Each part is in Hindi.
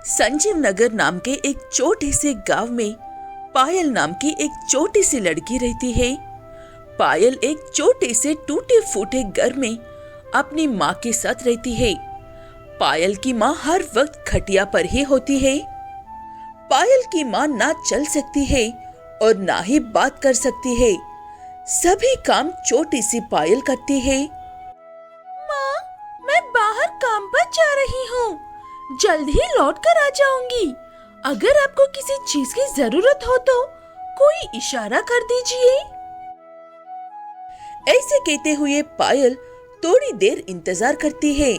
संजीव नगर नाम के एक छोटे से गांव में पायल नाम की एक छोटी सी लड़की रहती है। पायल एक छोटे से टूटे फूटे घर में अपनी माँ के साथ रहती है। पायल की माँ हर वक्त खटिया पर ही होती है। पायल की माँ ना चल सकती है और ना ही बात कर सकती है। सभी काम छोटी सी पायल करती है। माँ, मैं बाहर काम पर जा रही हूँ, जल्द ही लौट कर आ जाऊंगी। अगर आपको किसी चीज की जरूरत हो तो कोई इशारा कर दीजिए। ऐसे कहते हुए पायल थोड़ी देर इंतजार करती है।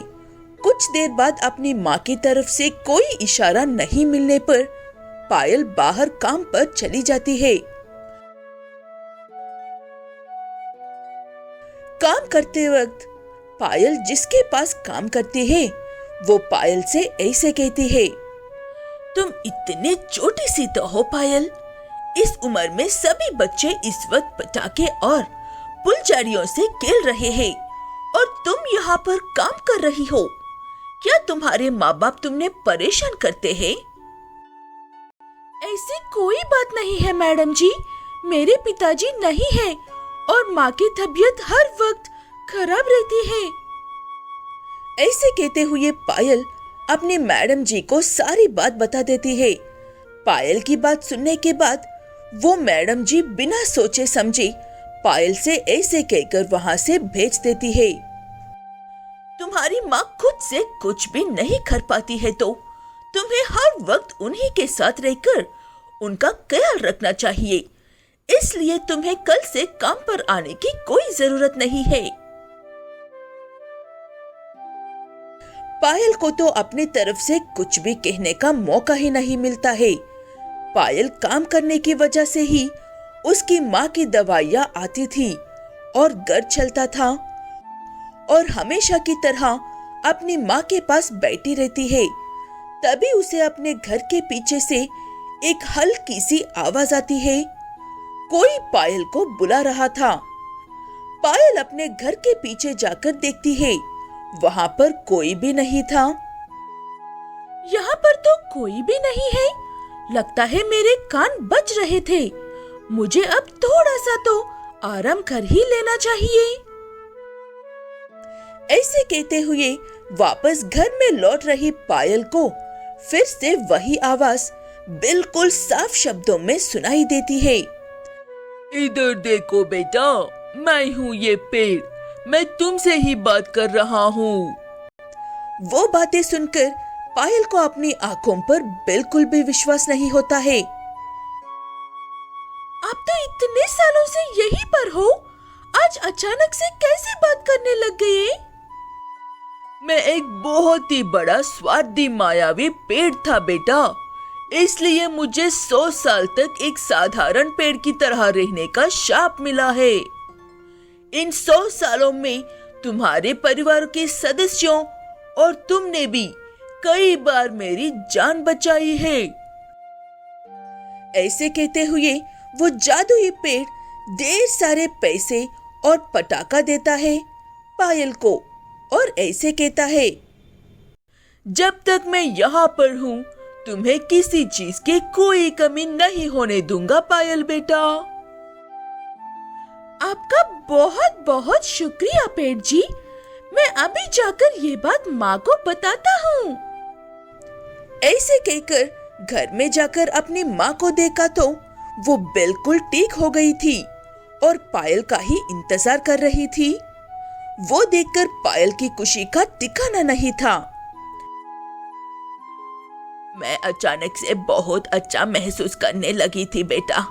कुछ देर बाद अपनी माँ की तरफ से कोई इशारा नहीं मिलने पर पायल बाहर काम पर चली जाती है। काम करते वक्त पायल जिसके पास काम करती है वो पायल से ऐसे कहती है, तुम इतने छोटी सी तो हो पायल। इस उम्र में सभी बच्चे इस वक्त पटाखे और फुलझड़ियों से खेल रहे हैं और तुम यहाँ पर काम कर रही हो। क्या तुम्हारे माँ बाप तुमने परेशान करते हैं? ऐसी कोई बात नहीं है मैडम जी, मेरे पिताजी नहीं है और माँ की तबीयत हर वक्त खराब रहती है। ऐसे कहते हुए पायल अपने मैडम जी को सारी बात बता देती है। पायल की बात सुनने के बाद वो मैडम जी बिना सोचे समझे पायल से ऐसे कहकर वहाँ से भेज देती है। तुम्हारी माँ खुद से कुछ भी नहीं कर पाती है तो तुम्हें हर वक्त उन्हीं के साथ रहकर उनका ख्याल रखना चाहिए। इसलिए तुम्हें कल से काम पर आने की कोई जरूरत नहीं है। पायल को तो अपनी तरफ से कुछ भी कहने का मौका ही नहीं मिलता है। पायल काम करने की वजह से ही उसकी माँ की दवाइयाँ आती थी और घर चलता था और हमेशा की तरह अपनी माँ के पास बैठी रहती है। तभी उसे अपने घर के पीछे से एक हल्की सी आवाज आती है। कोई पायल को बुला रहा था। पायल अपने घर के पीछे जाकर देखती है, वहाँ पर कोई भी नहीं था। यहाँ पर तो कोई भी नहीं है। लगता है मेरे कान बज रहे थे। मुझे अब थोड़ा सा तो आराम कर ही लेना चाहिए। ऐसे कहते हुए वापस घर में लौट रही पायल को फिर से वही आवाज बिल्कुल साफ शब्दों में सुनाई देती है। इधर देखो बेटा, मैं हूँ ये पेड़, मैं तुमसे ही बात कर रहा हूँ। वो बातें सुनकर पायल को अपनी आंखों पर बिल्कुल भी विश्वास नहीं होता है। आप तो इतने सालों से यहीं पर हो, आज अचानक से कैसे बात करने लग गए? मैं एक बहुत ही बड़ा स्वार्थी मायावी पेड़ था बेटा, इसलिए मुझे 100 साल तक एक साधारण पेड़ की तरह रहने का शाप मिला है। इन 100 सालों में तुम्हारे परिवार के सदस्यों और तुमने भी कई बार मेरी जान बचाई है। ऐसे कहते हुए वो जादुई पेड़ ढेर सारे पैसे और पटाखा देता है पायल को और ऐसे कहता है, जब तक मैं यहाँ पर हूँ तुम्हें किसी चीज की कोई कमी नहीं होने दूंगा पायल बेटा। आपका बहुत बहुत शुक्रिया पेड़ जी। मैं अभी जाकर ये बात माँ को बताता हूँ। ऐसे कहकर घर में जाकर अपनी माँ को देखा तो वो बिल्कुल ठीक हो गई थी और पायल का ही इंतजार कर रही थी। वो देखकर पायल की खुशी का ठिकाना नहीं था। मैं अचानक से बहुत अच्छा महसूस करने लगी थी बेटा।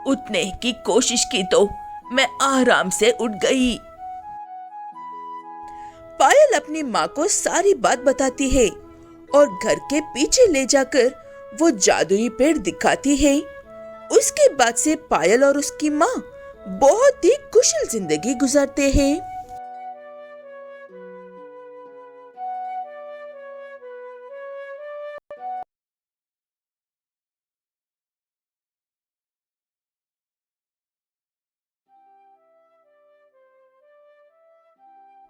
उठने की कोशिश की तो मैं आराम से उठ गई। पायल अपनी माँ को सारी बात बताती है और घर के पीछे ले जाकर वो जादुई पेड़ दिखाती है। उसके बाद से पायल और उसकी माँ बहुत ही कुशल जिंदगी गुजारते हैं।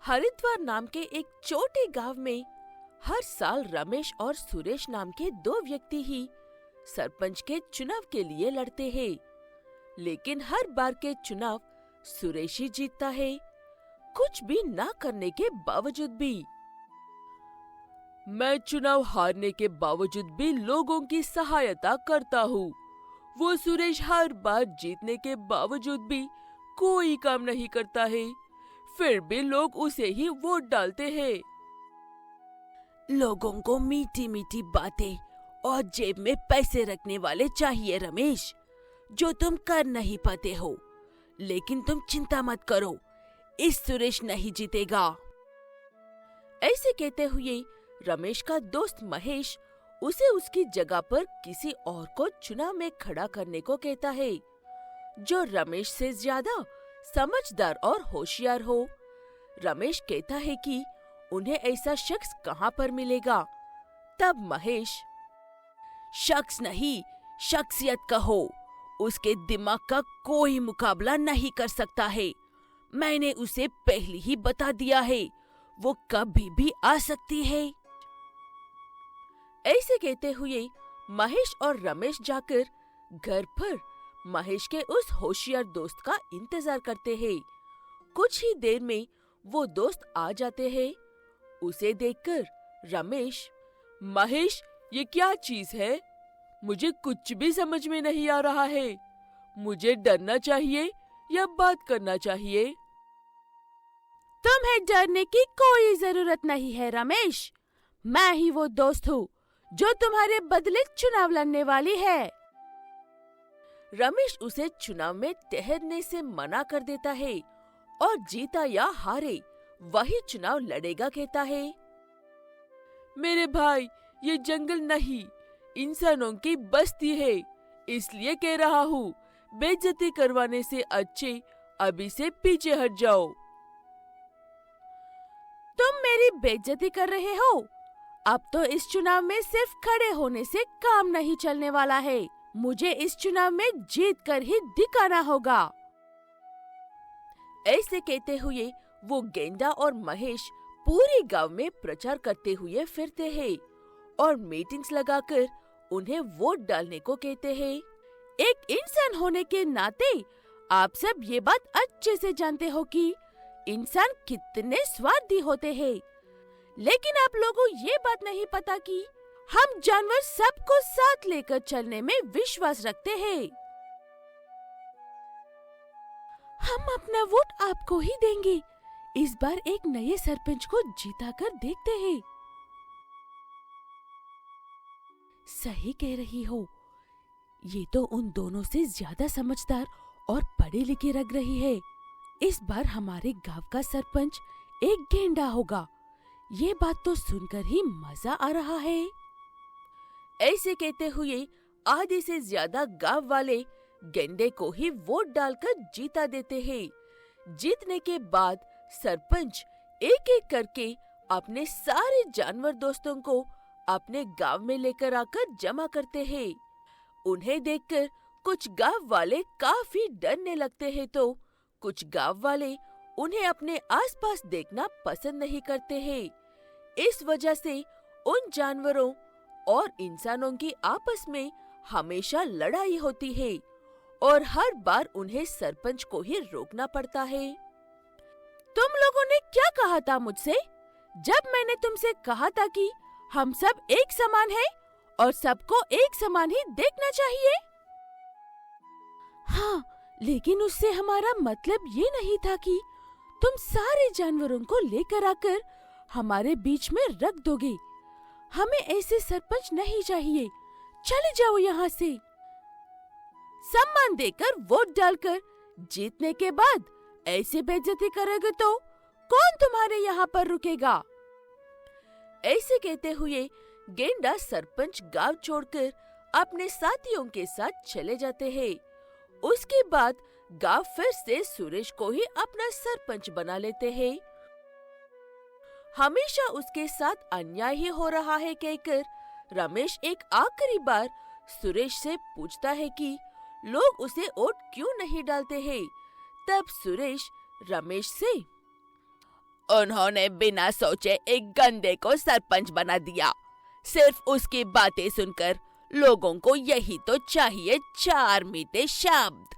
हरिद्वार नाम के एक छोटे गांव में हर साल रमेश और सुरेश नाम के दो व्यक्ति ही सरपंच के चुनाव के लिए लड़ते हैं, लेकिन हर बार के चुनाव सुरेश ही जीतता है, कुछ भी ना करने के बावजूद भी। मैं चुनाव हारने के बावजूद भी लोगों की सहायता करता हूँ। वो सुरेश हर बार जीतने के बावजूद भी कोई काम नहीं करता है, फिर भी लोग उसे ही वोट डालते हैं। लोगों को मीठी मीठी बातें और जेब में पैसे रखने वाले चाहिए रमेश, जो तुम कर नहीं पाते हो। लेकिन तुम चिंता मत करो, इस सुरेश नहीं जीतेगा। ऐसे कहते हुए रमेश का दोस्त महेश उसे उसकी जगह पर किसी और को चुनाव में खड़ा करने को कहता है, जो रमेश से ज्यादा समझदार और होशियार हो। रमेश कहता है कि उन्हें ऐसा शख्स कहाँ पर मिलेगा। तब महेश, शख्स नहीं शख्सियत कहो, उसके दिमाग का कोई मुकाबला नहीं कर सकता है। मैंने उसे पहले ही बता दिया है, वो कभी भी आ सकती है। ऐसे कहते हुए महेश और रमेश जाकर घर पर महेश के उस होशियार दोस्त का इंतजार करते हैं। कुछ ही देर में वो दोस्त आ जाते हैं। उसे देखकर रमेश, महेश ये क्या चीज है? मुझे कुछ भी समझ में नहीं आ रहा है। मुझे डरना चाहिए या बात करना चाहिए? तुम्हें डरने की कोई जरूरत नहीं है रमेश, मैं ही वो दोस्त हूँ जो तुम्हारे बदले चुनाव लड़ने वाली है। रमेश उसे चुनाव में ठहरने से मना कर देता है और जीता या हारे वही चुनाव लड़ेगा कहता है। मेरे भाई, ये जंगल नहीं इंसानों की बस्ती है, इसलिए कह रहा हूँ, बेइज्जती करवाने से अच्छे अभी से पीछे हट जाओ। तुम मेरी बेइज्जती कर रहे हो? अब तो इस चुनाव में सिर्फ खड़े होने से काम नहीं चलने वाला है, मुझे इस चुनाव में जीत कर ही दिखाना होगा। ऐसे कहते हुए वो गेंडा और महेश पूरे गांव में प्रचार करते हुए फिरते हैं और मीटिंग्स लगाकर उन्हें वोट डालने को कहते हैं। एक इंसान होने के नाते आप सब ये बात अच्छे से जानते हो कि इंसान कितने स्वार्थी होते हैं, लेकिन आप लोगों ये बात नहीं पता कि हम जानवर सबको साथ लेकर चलने में विश्वास रखते हैं। हम अपना वोट आपको ही देंगे। इस बार एक नए सरपंच को जीता कर देखते हैं। सही कह रही हो, ये तो उन दोनों से ज्यादा समझदार और पढ़े लिखे लग रही है। इस बार हमारे गांव का सरपंच एक गेंडा होगा। ये बात तो सुनकर ही मजा आ रहा है। ऐसे कहते हुए आधे से ज्यादा गांव वाले गेंडे को ही वोट डालकर जीता देते हैं। जीतने के बाद सरपंच एक एक करके अपने सारे जानवर दोस्तों को अपने गांव में लेकर आकर जमा करते हैं। उन्हें देखकर कुछ गांव वाले काफी डरने लगते हैं, तो कुछ गांव वाले उन्हें अपने आसपास देखना पसंद नहीं करते हैं। इस वजह से उन जानवरों और इंसानों की आपस में हमेशा लड़ाई होती है और हर बार उन्हें सरपंच को ही रोकना पड़ता है। तुम लोगों ने क्या कहा था मुझसे, जब मैंने तुमसे कहा था कि हम सब एक समान हैं और सबको एक समान ही देखना चाहिए? हाँ, लेकिन उससे हमारा मतलब ये नहीं था कि तुम सारे जानवरों को लेकर आकर हमारे बीच में रख दोगे। हमें ऐसे सरपंच नहीं चाहिए, चले जाओ यहाँ से। सम्मान देकर वोट डालकर जीतने के बाद ऐसे बेइज्जती करोगे तो कौन तुम्हारे यहाँ पर रुकेगा? ऐसे कहते हुए गेंडा सरपंच गांव छोड़कर अपने साथियों के साथ चले जाते हैं। उसके बाद गांव फिर से सुरेश को ही अपना सरपंच बना लेते हैं। हमेशा उसके साथ अन्याय ही हो रहा है कहकर रमेश एक आखिरी बार सुरेश से पूछता है कि लोग उसे वोट क्यों नहीं डालते हैं। तब सुरेश रमेश से, उन्होंने बिना सोचे एक गंदे को सरपंच बना दिया। सिर्फ उसकी बातें सुनकर लोगों को यही तो चाहिए, चार मीठे शब्द।